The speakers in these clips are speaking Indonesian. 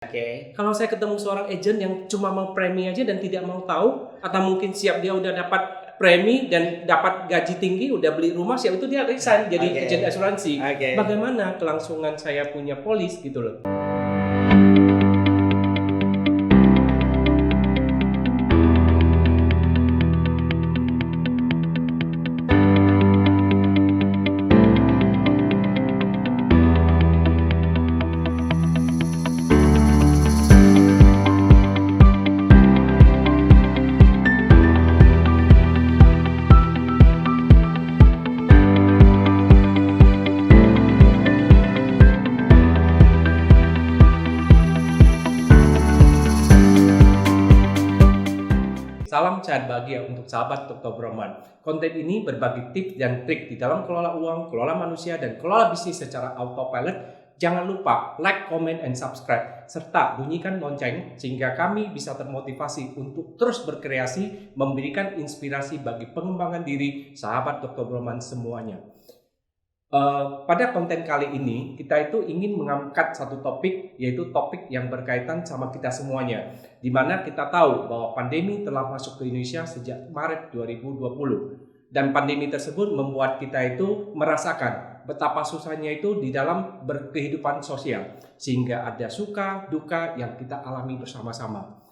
Oke. Kalau saya ketemu seorang agent yang cuma mau premi aja dan tidak mau tahu, atau mungkin siap dia udah dapat premi dan dapat gaji tinggi, udah beli rumah, siap itu dia resign jadi agent asuransi. Bagaimana kelangsungan saya punya polis gitu loh. Salam sehat bahagia untuk sahabat Dr. Broman. Konten ini berbagi tips dan trik di dalam kelola uang, kelola manusia, dan kelola bisnis secara autopilot. Jangan lupa like, comment, and subscribe, serta bunyikan lonceng sehingga kami bisa termotivasi untuk terus berkreasi, memberikan inspirasi bagi pengembangan diri sahabat Dr. Broman semuanya. Pada konten kali ini kita itu ingin mengangkat satu topik, yaitu topik yang berkaitan sama kita semuanya, di mana kita tahu bahwa pandemi telah masuk ke Indonesia sejak Maret 2020 dan pandemi tersebut membuat kita itu merasakan betapa susahnya itu di dalam berkehidupan sosial, sehingga ada suka duka yang kita alami bersama-sama.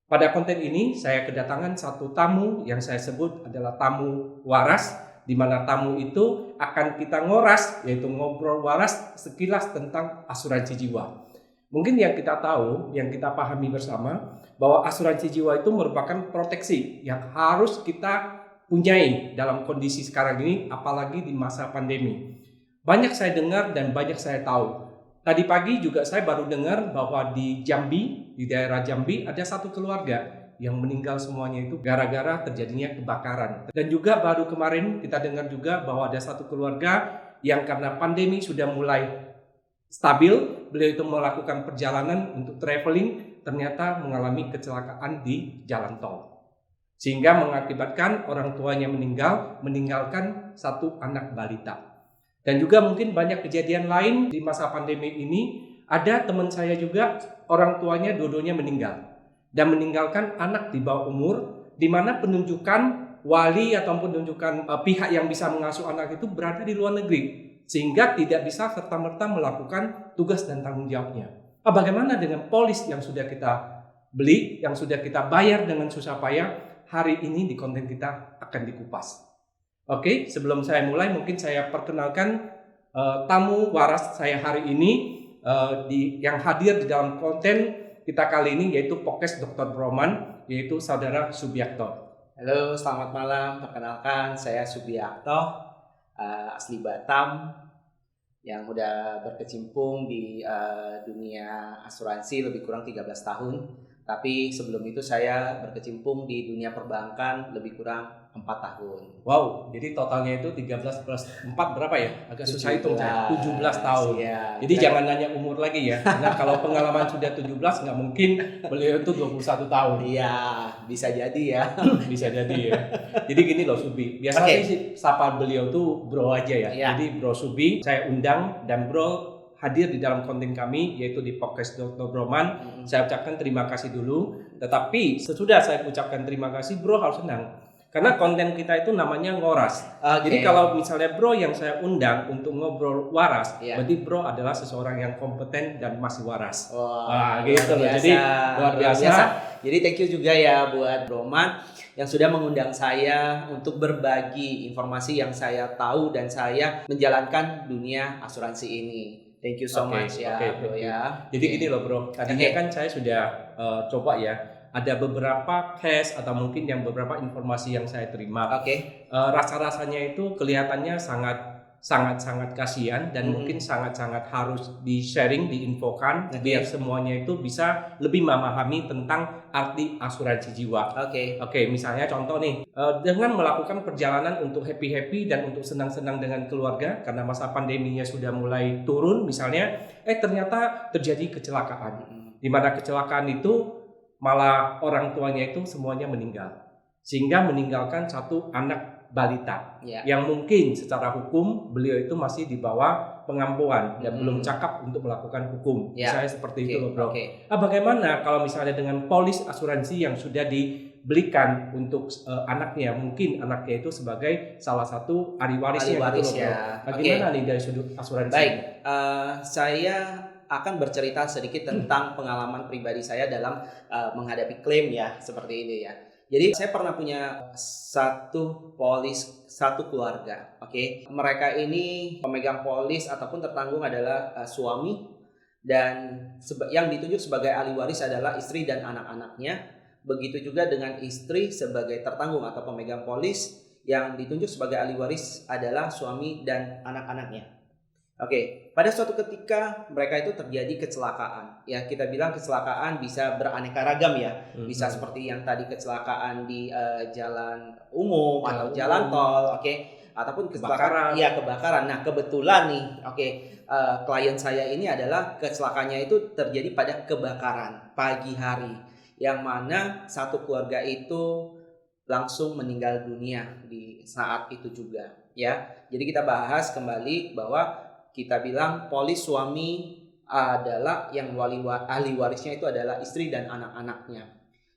Pada konten ini saya kedatangan satu tamu yang saya sebut adalah tamu waras, di mana tamu itu akan kita ngoras, yaitu ngobrol waras sekilas tentang asuransi jiwa. Mungkin yang kita tahu, yang kita pahami bersama, bahwa asuransi jiwa itu merupakan proteksi yang harus kita punyai dalam kondisi sekarang ini, apalagi di masa pandemi. Banyak saya dengar dan banyak saya tahu. Tadi pagi juga saya baru dengar bahwa di Jambi, di daerah Jambi, ada satu keluarga yang meninggal semuanya itu gara-gara terjadinya kebakaran. Dan juga baru kemarin kita dengar juga bahwa ada satu keluarga yang karena pandemi sudah mulai stabil, beliau itu melakukan perjalanan untuk traveling, ternyata mengalami kecelakaan di jalan tol. Sehingga mengakibatkan orang tuanya meninggalkan satu anak balita. Dan juga mungkin banyak kejadian lain di masa pandemi ini, ada teman saya juga orang tuanya dua-duanya meninggal. Dan meninggalkan anak di bawah umur, di mana penunjukan wali ataupun penunjukan pihak yang bisa mengasuh anak itu berada di luar negeri, sehingga tidak bisa serta-merta melakukan tugas dan tanggung jawabnya. Bagaimana dengan polis yang sudah kita beli, yang sudah kita bayar dengan susah payah? Hari ini di konten kita akan dikupas. Oke, sebelum saya mulai mungkin saya perkenalkan tamu waras saya hari ini yang hadir di dalam konten kita kali ini, yaitu podcast Dr. Broman, yaitu saudara Subiakto. Halo, selamat malam. Perkenalkan, saya Subiakto, asli Batam, yang udah berkecimpung di dunia asuransi lebih kurang 13 tahun. Tapi sebelum itu saya berkecimpung di dunia perbankan lebih kurang 4 tahun. Wow, jadi totalnya itu 13 plus 4 berapa ya? Agak susah hitung saya. 17 tahun. Ya, jadi jangan nanya umur lagi ya. Karena kalau pengalaman sudah 17 nggak mungkin beliau itu 21 tahun. Iya, bisa jadi ya. Bisa jadi ya. Jadi gini loh Subi. Biasanya sih sapa beliau tuh bro aja ya. Jadi bro Subi saya undang dan bro hadir di dalam konten kami, yaitu di podcast Dr. Broman. Saya ucapkan terima kasih dulu. Tetapi sesudah saya ucapkan terima kasih, bro harus senang. Karena konten kita itu namanya ngoras. Jadi kalau misalnya bro yang saya undang untuk ngobrol waras, berarti bro adalah seseorang yang kompeten dan masih waras. Gitu loh. Jadi luar biasa. Jadi thank you juga ya buat Broman yang sudah mengundang saya untuk berbagi informasi yang saya tahu dan saya menjalankan dunia asuransi ini. Thank you so much ya bro ya. Jadi gini loh bro, tadinya kan saya sudah coba ya, ada beberapa case atau mungkin yang beberapa informasi yang saya terima. Rasa-rasanya itu kelihatannya sangat kasihan dan mungkin sangat harus di-sharing, diinfokan biar semuanya itu bisa lebih memahami tentang arti asuransi jiwa. Misalnya contoh nih, dengan melakukan perjalanan untuk happy-happy dan untuk senang-senang dengan keluarga karena masa pandeminya sudah mulai turun misalnya, ternyata terjadi kecelakaan. Di mana kecelakaan itu malah orang tuanya itu semuanya meninggal. Sehingga meninggalkan satu anak balita Ya. yang mungkin secara hukum beliau itu masih di bawah pengampuan dan belum cakap untuk melakukan hukum. Ya. Misalnya seperti itu loh bro. Oke. Bagaimana kalau misalnya dengan polis asuransi yang sudah dibelikan untuk anaknya, mungkin anaknya itu sebagai salah satu ahli warisnya Ahli waris gitu loh bro. ya. Bagaimana nih dari sudut asuransi? Baik, saya akan bercerita sedikit tentang pengalaman pribadi saya dalam menghadapi klaim ya, seperti ini ya. Jadi saya pernah punya satu polis, satu keluarga, oke. Mereka ini pemegang polis ataupun tertanggung adalah suami, dan yang ditunjuk sebagai ahli waris adalah istri dan anak-anaknya. Begitu juga dengan istri sebagai tertanggung atau pemegang polis, yang ditunjuk sebagai ahli waris adalah suami dan anak-anaknya. Oke, pada suatu ketika mereka itu terjadi kecelakaan. Ya, kita bilang kecelakaan bisa beraneka ragam ya. Bisa seperti yang tadi kecelakaan di jalan umum atau jalan tol, oke. Ataupun kecelakaan, kebakaran. Nah, kebetulan nih, oke, klien saya ini adalah kecelakaannya itu terjadi pada kebakaran pagi hari, yang mana satu keluarga itu langsung meninggal dunia di saat itu juga, ya. Jadi kita bahas kembali bahwa kita bilang polis suami adalah yang ahli warisnya itu adalah istri dan anak-anaknya.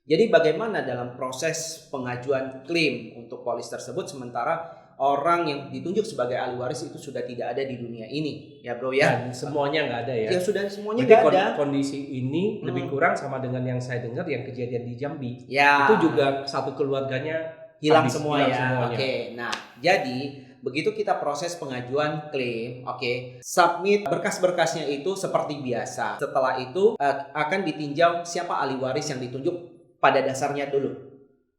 Jadi bagaimana dalam proses pengajuan klaim untuk polis tersebut sementara orang yang ditunjuk sebagai ahli waris itu sudah tidak ada di dunia ini, ya bro ya? Dan semuanya nggak ada ya? Ya sudah semuanya nggak ada. Kondisi ini lebih kurang sama dengan yang saya dengar yang kejadian di Jambi. Ya. Itu juga satu keluarganya hilang semua ya. Oke, nah jadi begitu kita proses pengajuan klaim, oke, submit berkas-berkasnya itu seperti biasa. Setelah itu akan ditinjau siapa ahli waris yang ditunjuk pada dasarnya dulu.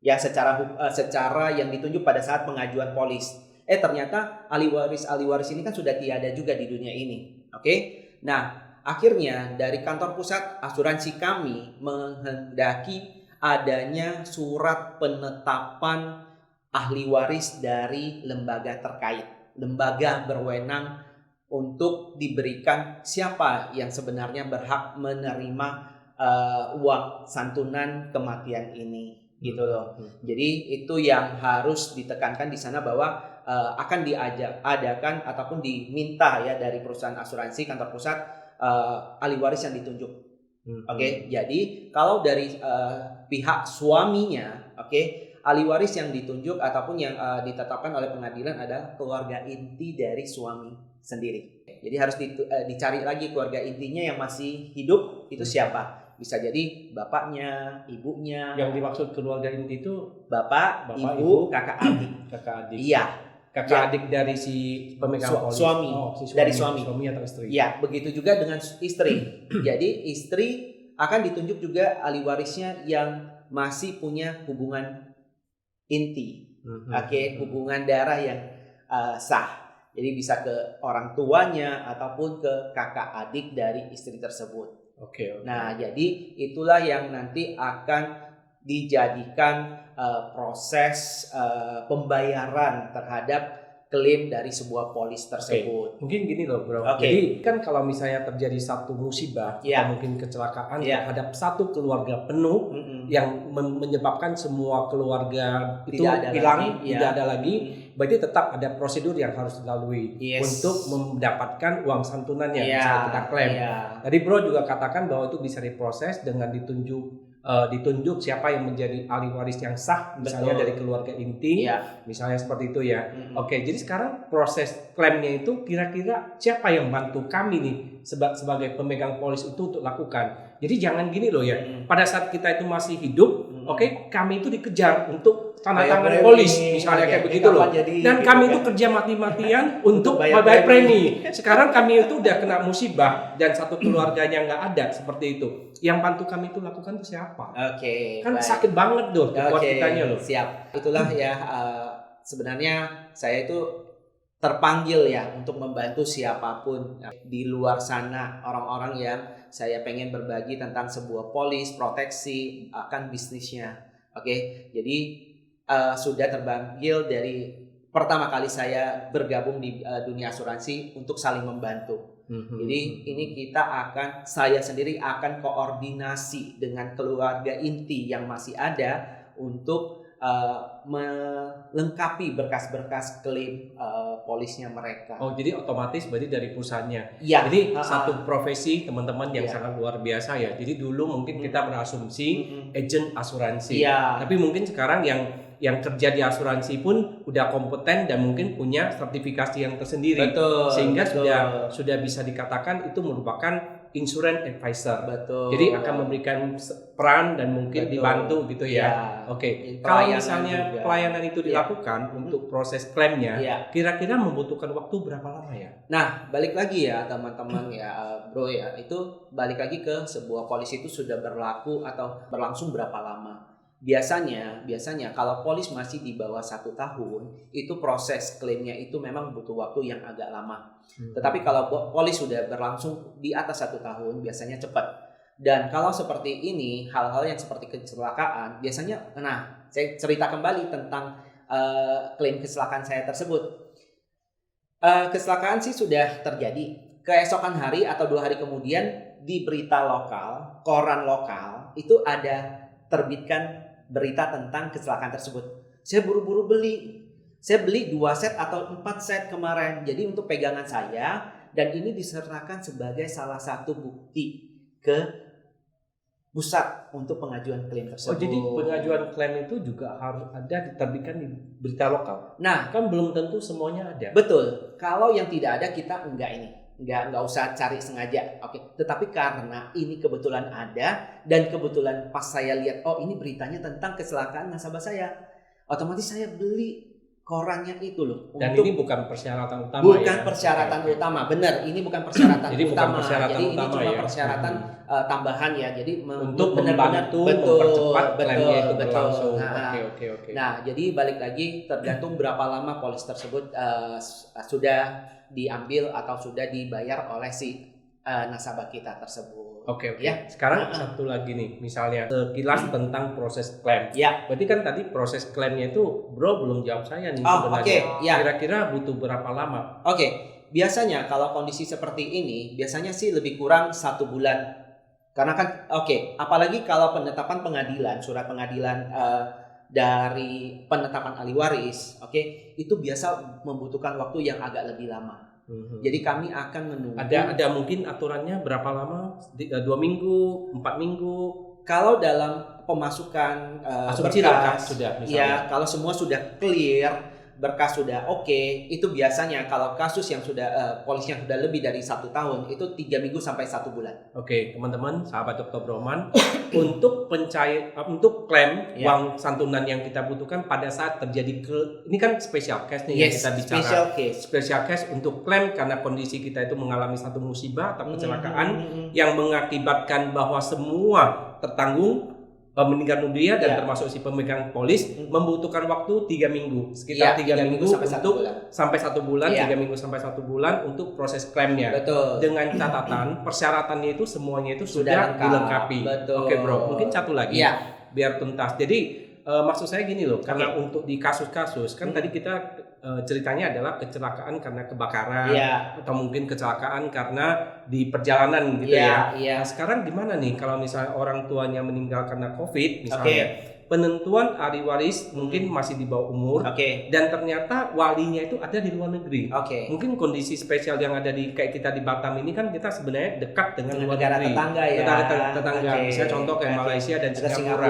Ya, secara yang ditunjuk pada saat pengajuan polis. Ternyata ahli waris ini kan sudah tiada juga di dunia ini. Oke. Nah, akhirnya dari kantor pusat asuransi kami menghendaki adanya surat penetapan ahli waris dari lembaga terkait, lembaga berwenang untuk diberikan siapa yang sebenarnya berhak menerima uang santunan kematian ini, gitu loh. Jadi itu yang harus ditekankan di sana bahwa akan diadakan ataupun diminta ya dari perusahaan asuransi kantor pusat ahli waris yang ditunjuk. Oke, jadi kalau dari pihak suaminya, oke, ahli waris yang ditunjuk ataupun yang ditetapkan oleh pengadilan adalah keluarga inti dari suami sendiri. Jadi harus dicari lagi keluarga intinya yang masih hidup itu siapa. Bisa jadi bapaknya, ibunya. Yang dimaksud keluarga inti itu bapak ibu, kakak adik. Kakak adik. Iya. Kakak adik dari si pemegang polis. Suami. Dari suami. Suami atau istri. Iya, begitu juga dengan istri. Jadi istri akan ditunjuk juga ahli warisnya yang masih punya hubungan inti, hubungan darah yang sah. Jadi bisa ke orang tuanya ataupun ke kakak adik dari istri tersebut. Oke. Nah, jadi itulah yang nanti akan dijadikan proses pembayaran terhadap klaim dari sebuah polis tersebut. Mungkin gini loh bro. Jadi kan kalau misalnya terjadi satu musibah atau mungkin kecelakaan terhadap satu keluarga penuh yang menyebabkan semua keluarga itu hilang, tidak ada lagi, berarti tetap ada prosedur yang harus dilalui untuk mendapatkan uang santunannya misalnya kita klaim. Tadi bro juga katakan bahwa itu bisa diproses dengan ditunjuk siapa yang menjadi ahli waris yang sah, misalnya dari keluarga inti, misalnya seperti itu ya. Oke, jadi sekarang proses klaimnya itu kira-kira siapa yang bantu kami nih sebagai pemegang polis itu untuk lakukan. Jadi jangan gini loh ya, pada saat kita itu masih hidup, kami itu dikejar untuk tanda tangan polis, misalnya kayak begitu loh. Dan kami itu kerja mati-matian untuk bayar premi. Sekarang kami itu udah kena musibah dan satu keluarganya nggak ada seperti itu. Yang bantu kami itu lakukan itu siapa? Kan baik. Sakit banget tuh buat kitanya loh. Siap. Itulah ya sebenarnya saya itu terpanggil ya untuk membantu siapapun di luar sana, orang-orang yang saya pengen berbagi tentang sebuah polis, proteksi, akan bisnisnya. Jadi sudah terpanggil dari pertama kali saya bergabung di dunia asuransi untuk saling membantu. Jadi ini saya sendiri akan koordinasi dengan keluarga inti yang masih ada untuk melengkapi berkas-berkas klaim polisnya mereka. Oh, jadi otomatis berarti dari perusahaannya. Iya. Jadi satu profesi teman-teman yang Iya. sangat luar biasa ya. Jadi dulu mungkin kita berasumsi agent asuransi. Iya. Tapi mungkin sekarang yang kerja di asuransi pun udah kompeten dan mungkin punya sertifikasi yang tersendiri. Betul. Sehingga betul. sudah bisa dikatakan itu merupakan insurance advisor. Betul. Jadi akan memberikan peran dan mungkin Betul. dibantu gitu ya. Iya. Oke. Jadi Kalau pelayanan misalnya juga. pelayanan itu dilakukan untuk proses klaimnya, Iya. kira-kira membutuhkan waktu berapa lama ya? Nah, balik lagi ya teman-teman ya, bro ya, itu balik lagi ke sebuah polis itu sudah berlaku atau berlangsung berapa lama. Biasanya kalau polis masih di bawah 1 tahun, itu proses klaimnya itu memang butuh waktu yang agak lama. Tetapi kalau polis sudah berlangsung di atas 1 tahun, biasanya cepat. Dan kalau seperti ini, hal-hal yang seperti kecelakaan, biasanya, saya cerita kembali tentang klaim kecelakaan saya tersebut. Kecelakaan sih sudah terjadi. Keesokan hari atau 2 hari kemudian di berita lokal, koran lokal itu ada terbitkan berita tentang kecelakaan tersebut. Saya buru-buru beli. Saya beli 2 set atau 4 set kemarin. Jadi untuk pegangan saya, dan ini disertakan sebagai salah satu bukti ke pusat untuk pengajuan klaim tersebut. Oh, jadi pengajuan klaim itu juga harus ada diterbitkan di berita lokal. Nah, Kan belum tentu semuanya ada. betul. Kalau yang tidak ada kita nggak usah cari sengaja. Oke. Tetapi karena ini kebetulan ada dan kebetulan pas saya lihat, oh ini beritanya tentang kecelakaan nasabah saya, otomatis saya beli korannya itu loh. Dan untuk ini bukan persyaratan utama bukan ya. persyaratan Oke. utama, benar. Ini bukan persyaratan Jadi bukan utama. persyaratan Jadi ini utama cuma ya. persyaratan tambahan ya. Jadi Untuk benar-benar membantu mempercepat klaimnya itu betul. berlangsung. Nah, Oke. Nah, jadi balik lagi tergantung berapa lama polis tersebut sudah diambil atau sudah dibayar oleh si nasabah kita tersebut. Oke. Ya. Sekarang satu lagi nih, misalnya sekilas tentang proses klaim. Ya. Berarti kan tadi proses klaimnya itu, bro belum jawab saya nih Oh, sebenarnya. oke, ya. Kira-kira butuh berapa lama? Oke, biasanya kalau kondisi seperti ini, biasanya sih lebih kurang 1 bulan. Karena kan, apalagi kalau penetapan pengadilan, surat pengadilan dari penetapan ahli waris, itu biasa membutuhkan waktu yang agak lebih lama. Jadi kami akan menunggu. Ada mungkin aturannya berapa lama? 2 minggu, 4 minggu? Kalau dalam pemasukan Asumsi lengkap sudah misalnya. ya kalau semua sudah clear, berkas sudah itu biasanya kalau kasus yang sudah polis yang sudah lebih dari 1 tahun itu 3 minggu sampai 1 bulan. Oke, teman-teman, sahabat Dr. Broman, untuk klaim Ya. uang santunan yang kita butuhkan pada saat terjadi ini kan special case nih yang Yes, kita bicara. Special case untuk klaim karena kondisi kita itu mengalami satu musibah atau kecelakaan yang mengakibatkan bahwa semua tertanggung, meninggal dunia dan termasuk si pemegang polis membutuhkan waktu 3 minggu, sekitar 3 minggu sampai 1 bulan, 3 minggu sampai 1 bulan untuk proses klaimnya. Betul. Dengan catatan persyaratannya itu semuanya itu sudah lengkap. dilengkapi. Betul. Oke bro, mungkin satu lagi Iya. biar tuntas. Jadi maksud saya gini loh, karena untuk di kasus-kasus kan tadi kita ceritanya adalah kecelakaan karena kebakaran atau mungkin kecelakaan karena di perjalanan gitu ya. Nah, sekarang gimana nih kalau misalnya orang tuanya meninggal karena COVID misalnya? Penentuan ahli waris mungkin masih di bawah umur dan ternyata walinya itu ada di luar negeri. Mungkin kondisi spesial yang ada di kayak kita di Batam ini kan kita sebenarnya dekat dengan luar negara negeri. tetangga ya. Tetangga. Misalnya contoh kayak Malaysia dan Singapura.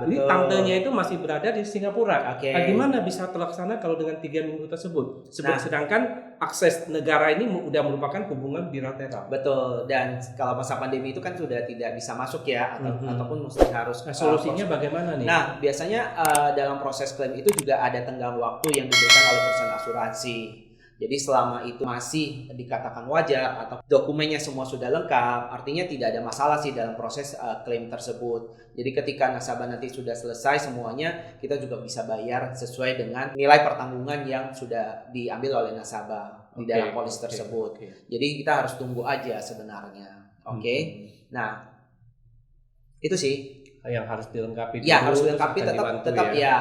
Jadi tantenya itu masih berada di Singapura. Nah, gimana bisa terlaksana kalau dengan 3 minggu tersebut? Sedangkan akses negara ini udah merupakan hubungan bilateral. Betul. Dan kalau masa pandemi itu kan sudah tidak bisa masuk ya ataupun mesti harus. Nah, solusinya bagaimana nih? Nah, biasanya dalam proses klaim itu juga ada tenggang waktu yang diberikan oleh perusahaan asuransi. Jadi selama itu masih dikatakan wajar atau dokumennya semua sudah lengkap, artinya tidak ada masalah sih dalam proses klaim tersebut. Jadi ketika nasabah nanti sudah selesai semuanya, kita juga bisa bayar sesuai dengan nilai pertanggungan yang sudah diambil oleh nasabah di dalam polis tersebut. Jadi kita harus tunggu aja sebenarnya. Nah, itu sih yang harus dilengkapi. Ya, harus dilengkapi tetap ya.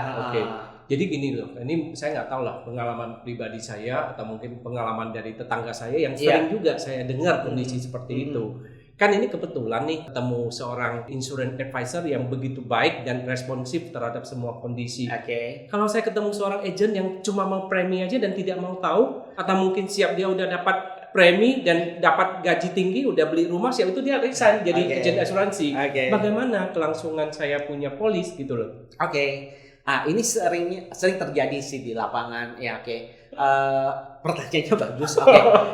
Jadi gini loh, ini saya nggak tahu lah pengalaman pribadi saya atau mungkin pengalaman dari tetangga saya yang sering juga saya dengar kondisi seperti itu. Kan ini kebetulan nih ketemu seorang insurance advisor yang begitu baik dan responsif terhadap semua kondisi. Oke. Kalau saya ketemu seorang agent yang cuma mau premi aja dan tidak mau tahu, atau mungkin siap dia udah dapat premi dan dapat gaji tinggi, udah beli rumah, siap itu dia resign jadi agent asuransi. Bagaimana kelangsungan saya punya polis gitu loh? Ini sering terjadi sih di lapangan ya. Pertanyaannya bagus.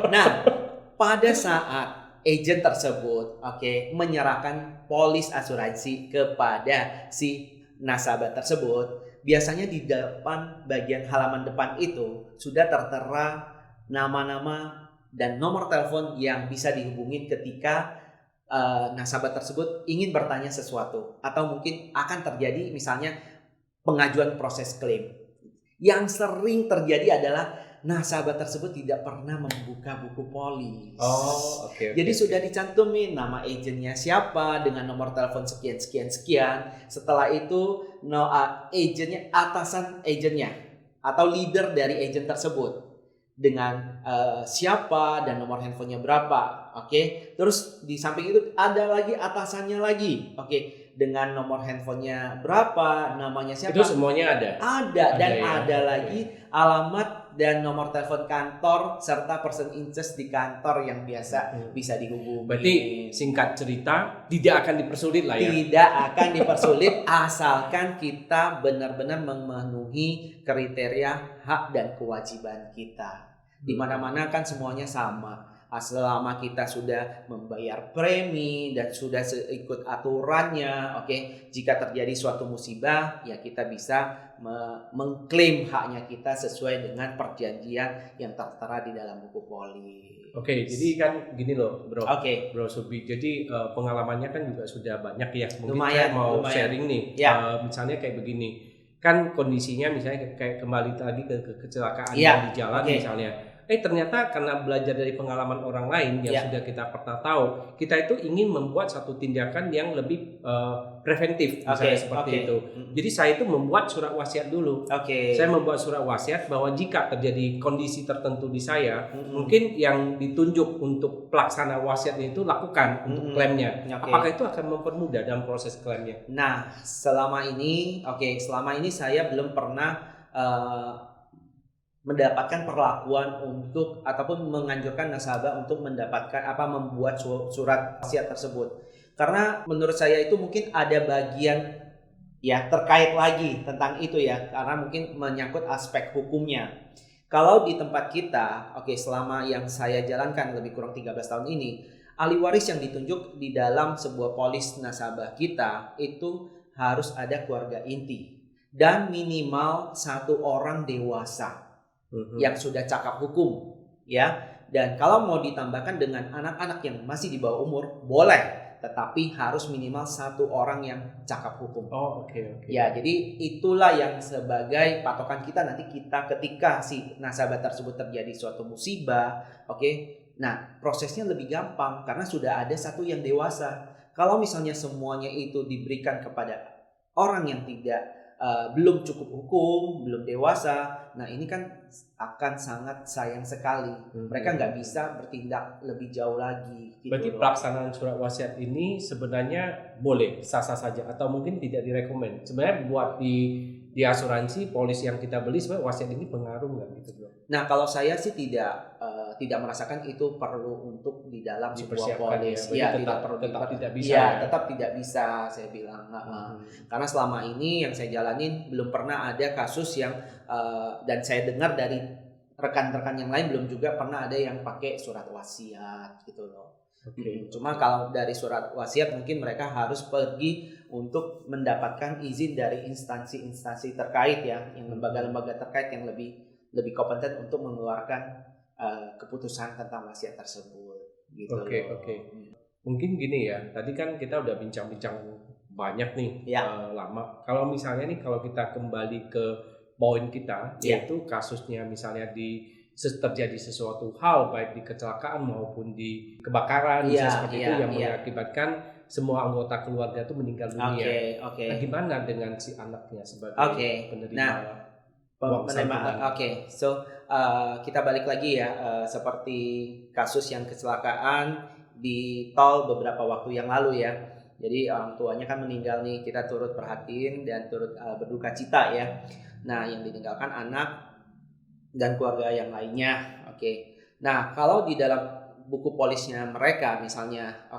Nah, pada saat agent tersebut menyerahkan polis asuransi kepada si nasabah tersebut, biasanya di depan bagian halaman depan itu sudah tertera nama-nama dan nomor telepon yang bisa dihubungin ketika nasabah tersebut ingin bertanya sesuatu atau mungkin akan terjadi misalnya pengajuan proses klaim. Yang sering terjadi adalah nasabah tersebut tidak pernah membuka buku polis. Jadi sudah dicantumin nama agennya siapa dengan nomor telepon sekian. Setelah itu agennya, atasan agennya atau leader dari agen tersebut dengan siapa dan nomor handphonenya berapa. Terus di samping itu ada lagi atasannya lagi. Dengan nomor handphonenya berapa, namanya siapa. Itu semuanya ada. Ada lagi alamat dan nomor telepon kantor serta person in charge di kantor yang biasa bisa dihubungi. Berarti singkat cerita tidak akan dipersulit lah ya. Tidak akan dipersulit asalkan kita benar-benar memenuhi kriteria hak dan kewajiban kita. Di mana-mana kan semuanya sama. Selama kita sudah membayar premi dan sudah ikut aturannya, jika terjadi suatu musibah, ya kita bisa mengklaim haknya kita sesuai dengan perjanjian yang tertera di dalam buku polis. Jadi kan gini loh, Bro. Bro Subi. Jadi pengalamannya kan juga sudah banyak ya. Mungkin lumayan, saya mau sharing nih. Misalnya kayak begini. Kan kondisinya misalnya kayak kembali tadi ke kecelakaan di jalan misalnya. Ternyata karena belajar dari pengalaman orang lain yang sudah kita pernah tahu, kita itu ingin membuat satu tindakan yang lebih preventif, misalnya seperti itu. Jadi saya itu membuat surat wasiat dulu. Saya membuat surat wasiat bahwa jika terjadi kondisi tertentu di saya, mungkin yang ditunjuk untuk pelaksana wasiat itu lakukan untuk klaimnya. Apakah itu akan mempermudah dalam proses klaimnya? Nah, selama ini saya belum pernah mendapatkan perlakuan untuk ataupun menganjurkan nasabah untuk membuat surat wasiat tersebut. Karena menurut saya itu mungkin ada bagian terkait lagi tentang itu karena mungkin menyangkut aspek hukumnya. Kalau di tempat kita, selama yang saya jalankan lebih kurang 13 tahun ini, ahli waris yang ditunjuk di dalam sebuah polis nasabah kita itu harus ada keluarga inti dan minimal 1 orang dewasa yang sudah cakap hukum dan kalau mau ditambahkan dengan anak-anak yang masih di bawah umur boleh, tetapi harus minimal 1 orang yang cakap hukum. Jadi itulah yang sebagai patokan kita nanti ketika si nasabah tersebut terjadi suatu musibah. Nah, prosesnya lebih gampang karena sudah ada 1 yang dewasa. Kalau misalnya semuanya itu diberikan kepada orang yang belum cukup hukum, belum dewasa, nah ini kan akan sangat sayang sekali. Mereka nggak bisa bertindak lebih jauh lagi. Berarti pelaksanaan surat wasiat ini sebenarnya boleh, sah-sah saja, atau mungkin tidak direkomend. Sebenarnya buat di asuransi polis yang kita beli, sebenarnya wasiat ini pengaruh nggak gitu, Bro? Nah, kalau saya sih tidak merasakan itu perlu untuk di dalam sebuah polis. Tetap tidak bisa saya bilang. Karena selama ini yang saya jalanin belum pernah ada kasus yang dan saya dengar dari rekan-rekan yang lain belum juga pernah ada yang pakai surat wasiat gitu loh. Cuma kalau dari surat wasiat mungkin mereka harus pergi untuk mendapatkan izin dari instansi-instansi terkait yang lembaga-lembaga terkait yang lebih kompeten untuk mengeluarkan keputusan tentang wasiat tersebut gitu. Mungkin gini ya, tadi kan kita udah bincang-bincang banyak nih lama. Kalau misalnya nih kalau kita kembali ke poin kita yaitu kasusnya misalnya terjadi sesuatu hal baik di kecelakaan maupun di kebakaran seperti itu yang mengakibatkan semua anggota keluarga itu meninggal dunia. Nah, gimana dengan si anaknya sebagai penerima uang santunan? Kita balik lagi seperti kasus yang kecelakaan di tol beberapa waktu yang lalu ya. Jadi orang tuanya kan meninggal nih, kita turut perhatiin dan turut berduka cita ya. Nah, yang ditinggalkan anak dan keluarga yang lainnya. Oke. Nah, kalau di dalam buku polisnya mereka misalnya,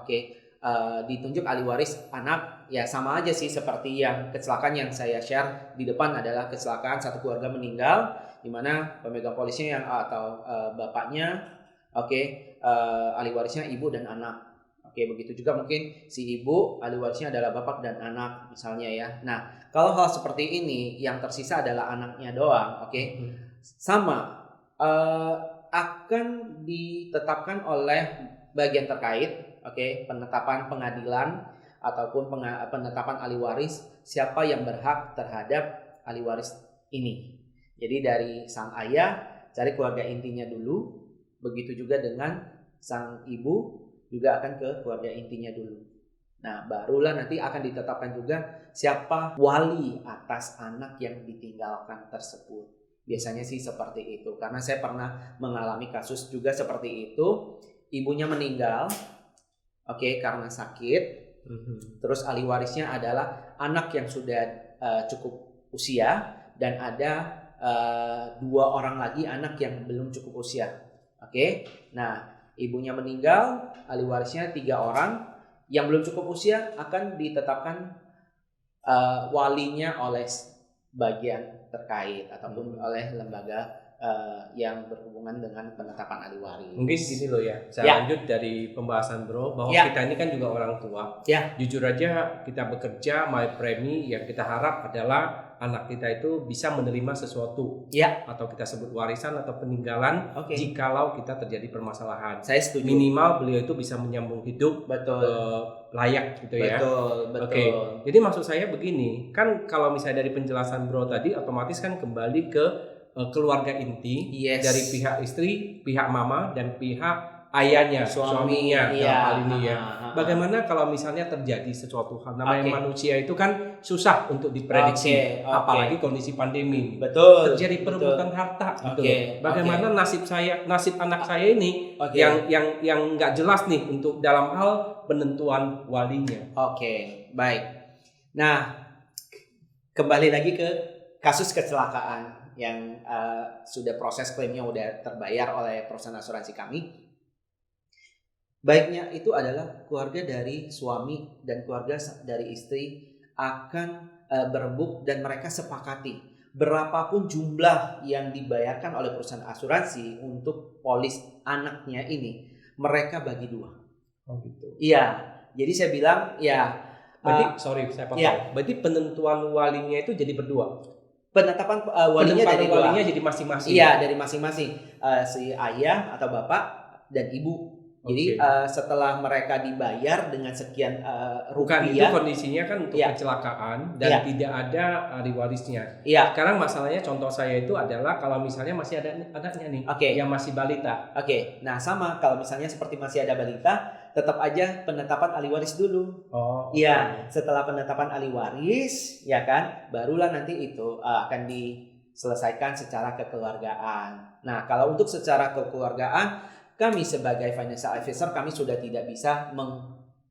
ditunjuk ahli waris anak, ya sama aja sih seperti yang kecelakaan yang saya share di depan adalah kecelakaan satu keluarga meninggal, di mana pemegang polisnya yang atau bapaknya, ahli warisnya ibu dan anak. Oke, begitu juga mungkin si ibu ahli warisnya adalah bapak dan anak misalnya ya. Nah, kalau hal seperti ini yang tersisa adalah anaknya doang, sama akan ditetapkan oleh bagian terkait, penetapan pengadilan ataupun penetapan ahli waris siapa yang berhak terhadap ahli waris ini. Jadi dari sang ayah cari keluarga intinya dulu, begitu juga dengan sang ibu juga akan ke keluarga intinya dulu. Nah, barulah nanti akan ditetapkan juga siapa wali atas anak yang ditinggalkan tersebut. Biasanya sih seperti itu, karena saya pernah mengalami kasus juga seperti itu. Ibunya meninggal, karena sakit. Terus ahli warisnya adalah anak yang sudah cukup usia dan ada 2 orang lagi anak yang belum cukup usia. Nah, ibunya meninggal, ahli warisnya 3 orang, yang belum cukup usia akan ditetapkan walinya oleh bagian terkait ataupun oleh lembaga yang berhubungan dengan penetapan ahli waris. Mungkin gini loh ya, saya lanjut dari pembahasan bro, bahwa kita ini kan juga orang tua. Jujur aja kita bekerja, my premi yang kita harap adalah anak kita itu bisa menerima sesuatu, atau kita sebut warisan atau peninggalan, jikalau kita terjadi permasalahan. Saya setuju. Minimal beliau itu bisa menyambung hidup, layak gitu ya. Betul. Jadi maksud saya begini, kan kalau misalnya dari penjelasan bro tadi, otomatis kan kembali ke keluarga inti dari pihak istri, pihak mama dan pihak ayahnya, suaminya dalam hal ini ya. Bagaimana kalau misalnya terjadi sesuatu hal, namanya manusia itu kan susah untuk diprediksi, apalagi kondisi pandemi. Betul. Terjadi perebutan harta gitu. Bagaimana nasib anak saya ini yang nggak jelas nih untuk dalam hal penentuan walinya. Baik. Nah, kembali lagi ke kasus kecelakaan yang sudah proses klaimnya udah terbayar oleh perusahaan asuransi kami. Baiknya itu adalah keluarga dari suami dan keluarga dari istri akan berembuk dan mereka sepakati berapapun jumlah yang dibayarkan oleh perusahaan asuransi untuk polis anaknya ini, mereka bagi 2. Gitu. Iya, jadi saya bilang berarti saya potong. Berarti penentuan walinya itu jadi berdua. Penetapan walinya dari walinya jadi masing-masing. Iya, dari masing-masing, si ayah atau bapak dan ibu. Jadi setelah mereka dibayar dengan sekian rupiah. Itu kondisinya kan untuk kecelakaan dan tidak ada ahli warisnya. Sekarang masalahnya contoh saya itu adalah kalau misalnya masih ada anaknya nih yang masih balita. Nah sama, kalau misalnya seperti masih ada balita, tetap aja penetapan ahli waris dulu. Setelah penetapan ahli waris, ya kan, barulah nanti itu akan diselesaikan secara kekeluargaan. Nah, kalau untuk secara kekeluargaan, kami sebagai financial advisor, kami sudah tidak bisa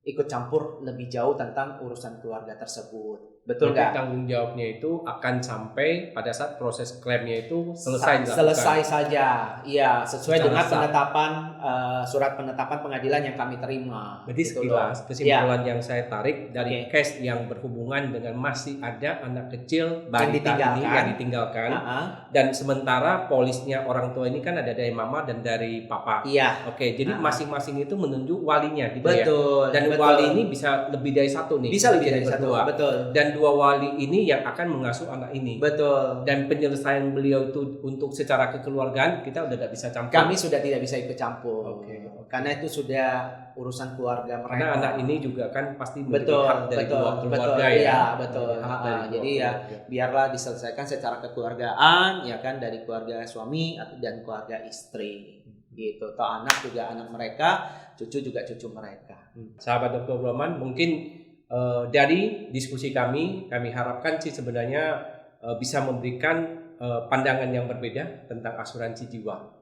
ikut campur lebih jauh tentang urusan keluarga tersebut. Betul nggak? Tanggung jawabnya itu akan sampai pada saat proses klaimnya itu selesai saja. Iya, sesuai dengan penetapan surat penetapan pengadilan yang kami terima. Berarti sekilas kesimpulan yang saya tarik dari case yang berhubungan dengan masih ada anak kecil balita ini yang ditinggalkan, dan sementara polisnya orang tua ini kan ada dari mama dan dari papa. Jadi masing-masing itu menunjuk walinya gitu. Betul. Dan wali ini bisa lebih dari satu nih. Bisa lebih dari satu. Betul. Dan 2 wali ini yang akan mengasuh anak ini. Betul. Dan penyelesaian beliau itu untuk secara kekeluargaan kita udah tidak bisa campur. Kami sudah tidak bisa ikut campur. Karena itu sudah urusan keluarga mereka. Karena anak ini juga kan pasti memiliki hak dari 2 keluarga Betul. Jadi biarlah diselesaikan secara kekeluargaan ya kan, dari keluarga suami dan keluarga istri. Gitu. Atau anak juga anak mereka, cucu juga cucu mereka. Sahabat Dr. Broman, mungkin dari diskusi kami harapkan sih sebenarnya bisa memberikan pandangan yang berbeda tentang asuransi jiwa.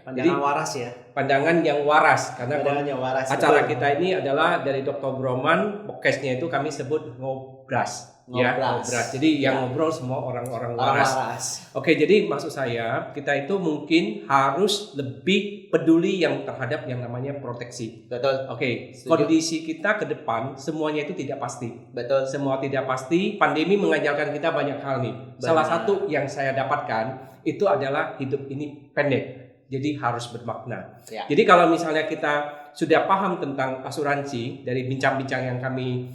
Pandangan waras ya. pandangan yang waras karena Pandangannya waras. acara betul. kita ini adalah dari Dr. Broman, podcastnya itu kami sebut ngobras. Ya, ngobras. Jadi yang ngobrol semua orang-orang waras. Oke, jadi maksud saya kita itu mungkin harus lebih peduli yang terhadap yang namanya proteksi. Betul. Oke, Setuju. kondisi kita ke depan semuanya itu tidak pasti. Betul. Semua tidak pasti. Pandemi mengajarkan kita banyak hal nih. Salah satu yang saya dapatkan itu adalah hidup ini pendek. Jadi harus bermakna. Ya. Jadi kalau misalnya kita sudah paham tentang asuransi dari bincang-bincang yang kami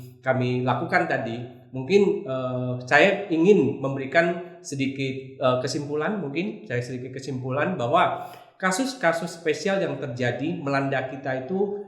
lakukan tadi, mungkin saya ingin memberikan sedikit kesimpulan bahwa kasus-kasus spesial yang terjadi melanda kita itu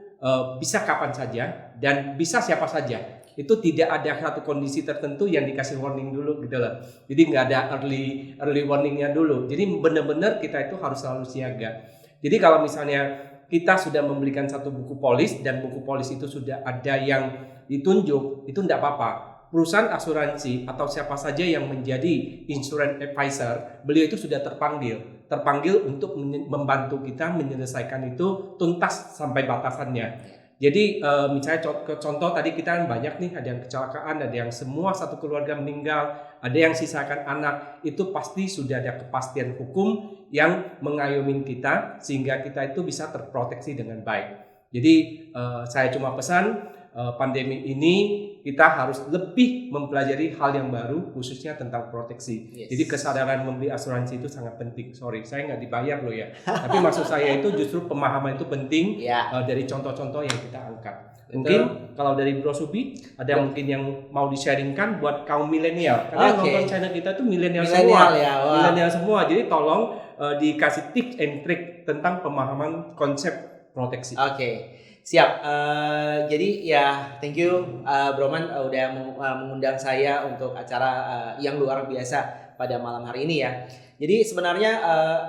bisa kapan saja dan bisa siapa saja. Itu tidak ada satu kondisi tertentu yang dikasih warning dulu gitu loh. Jadi nggak ada early warningnya dulu. Jadi benar-benar kita itu harus selalu siaga. Jadi kalau misalnya kita sudah membelikan satu buku polis dan buku polis itu sudah ada yang ditunjuk, itu tidak apa-apa. Perusahaan asuransi atau siapa saja yang menjadi insurance advisor, beliau itu sudah terpanggil untuk membantu kita menyelesaikan itu tuntas sampai batasannya. Jadi misalnya contoh tadi kita kan banyak nih, ada yang kecelakaan, ada yang semua satu keluarga meninggal, ada yang sisakan anak, itu pasti sudah ada kepastian hukum yang mengayomi kita sehingga kita itu bisa terproteksi dengan baik. Jadi saya cuma pesan pandemi ini kita harus lebih mempelajari hal yang baru khususnya tentang proteksi. Yes. Jadi kesadaran membeli asuransi itu sangat penting. Sorry, saya nggak dibayar loh ya. Tapi maksud saya itu justru pemahaman itu penting dari contoh-contoh yang kita angkat. Mungkin kalau dari Bro Subi ada mungkin yang mau di-sharingkan buat kaum milenial. Karena nonton channel kita itu milenial semua. Milenial semua. Jadi tolong dikasih tips and trick tentang pemahaman konsep proteksi. Oke. Siap, jadi ya thank you Broman udah mengundang saya untuk acara yang luar biasa pada malam hari ini ya. Jadi sebenarnya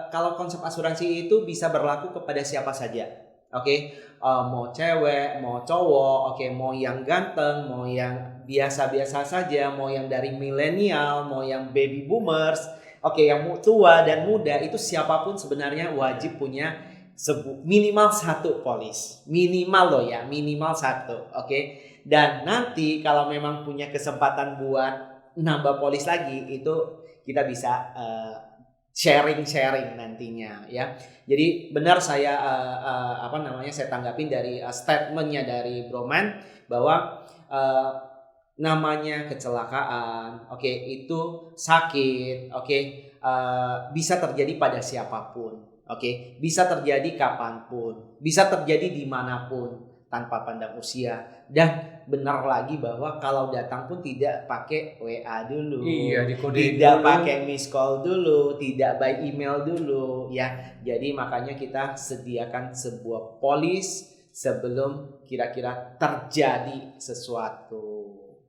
kalau konsep asuransi itu bisa berlaku kepada siapa saja, oke? Mau cewek, mau cowok, oke? Mau yang ganteng, mau yang biasa-biasa saja, mau yang dari milenial, mau yang baby boomers, oke? Yang tua dan muda itu siapapun sebenarnya wajib punya minimal satu polis, minimal loh ya, minimal satu, oke? Dan nanti kalau memang punya kesempatan buat nambah polis lagi, itu kita bisa sharing nantinya ya. Jadi benar saya saya tanggapin dari statementnya dari Broman bahwa namanya kecelakaan, oke, itu sakit, oke, bisa terjadi pada siapapun. Oke, bisa terjadi kapanpun, bisa terjadi dimanapun tanpa pandang usia. Dan benar lagi bahwa kalau datang pun tidak pakai WA dulu, tidak pakai miss call dulu, tidak by email dulu, ya. Jadi makanya kita sediakan sebuah polis sebelum kira-kira terjadi sesuatu.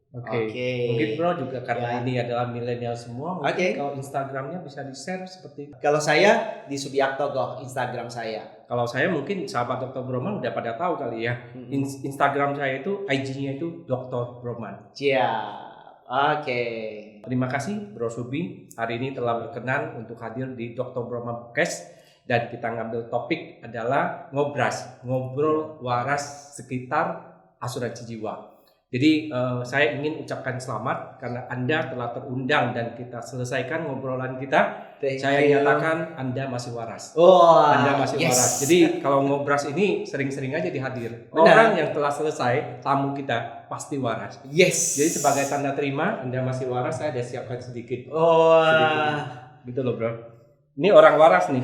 Oke. Mungkin Bro juga karena ini adalah milenial semua, mungkin kalau Instagramnya bisa di-share seperti itu. Kalau saya di Subiakto Goh, Instagram saya. Kalau saya mungkin sahabat Dr. Broman udah pada tahu kali ya. Instagram saya itu IG-nya itu Dr. Broman. Oke. Terima kasih Bro Subi hari ini telah berkenan untuk hadir di Dr. Broman Podcast dan kita ngambil topik adalah ngobrol waras sekitar asuransi jiwa. Jadi saya ingin ucapkan selamat karena Anda telah terundang dan kita selesaikan ngobrolan kita. Saya nyatakan Anda masih waras. Anda masih waras. Jadi kalau ngobras ini sering-sering aja dihadir. Orang yang telah selesai tamu kita pasti waras. Jadi sebagai tanda terima Anda masih waras, saya ada siapkan sedikit. Gitu loh Bro. Ini orang waras nih.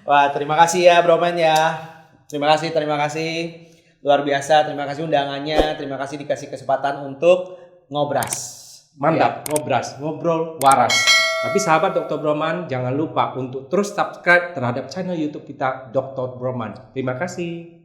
Wah, terima kasih ya Broman ya. Terima kasih. Luar biasa, terima kasih undangannya, terima kasih dikasih kesempatan untuk ngobras. Mantap, ngobrol waras. Tapi sahabat Dr. Broman, jangan lupa untuk terus subscribe terhadap channel YouTube kita Dr. Broman. Terima kasih.